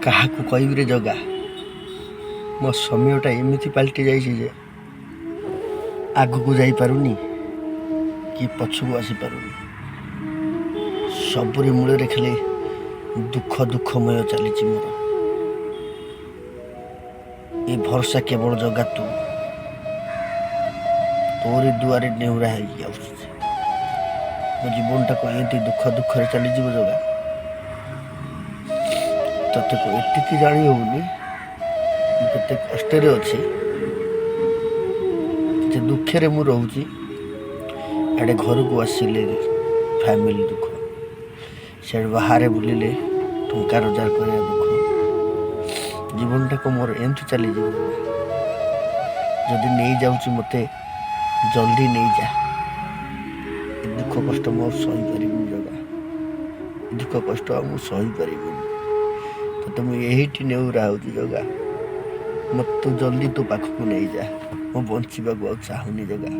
କାହାକୁ କହିବି ରେ ଜଗା, ମୋ ସମୟଟା ଏମିତି ପାଲଟି ଯାଇଛି ଯେ ଆଗକୁ ଯାଇପାରୁନି କି ପଛକୁ ଆସିପାରୁନି। ସବୁରି ମୂଳରେ ଖାଲି ଦୁଃଖମୟ ଚାଲିଛି ମୋର। ଏ ଭରସା କେବଳ ଜଗା ତୁ, ତୋରି ଦୁଆରେ ନେହୁରା ହେଇକି ଆସୁଛି। ମୋ ଜୀବନଟାକୁ ଏମିତି ଦୁଃଖରେ ଚାଲିଯିବ ଜଗା, ତତେ ଏତିକି ଜାଣି ହଉନି ମୁଁ କେତେ କଷ୍ଟରେ ଅଛି, କେତେ ଦୁଃଖରେ ମୁଁ ରହୁଛି। ଆଡ଼େ ଘରକୁ ଆସିଲେ ଫ୍ୟାମିଲି ଦୁଃଖ, ସିଆଡ଼େ ବାହାରେ ବୁଲିଲେ ଟଙ୍କା ରୋଜଗାର କରିବା ଦୁଃଖ। ଜୀବନଟାକୁ ମୋର ଏମିତି ଚାଲିଯିବ। ଯଦି ନେଇଯାଉଛି ମୋତେ ଜଲ୍ଦି ନେଇଯା। ଏ ଦୁଃଖ କଷ୍ଟ ମୁଁ ଆଉ ସହିପାରିବିନି ଜଗା, ଏ ଦୁଃଖ କଷ୍ଟ ଆଉ ମୁଁ ସହିପାରିବିନି। ତତେ ମୁଁ ଏଇଠି ନେଉରା ହେଉଛି ଜଗା, ମୋତେ ତୁ ଜଲ୍ଦି ତୋ ପାଖକୁ ନେଇଯା। ମୁଁ ବଞ୍ଚିବାକୁ ଆଉ ଚାହୁଁନି ଜଗା।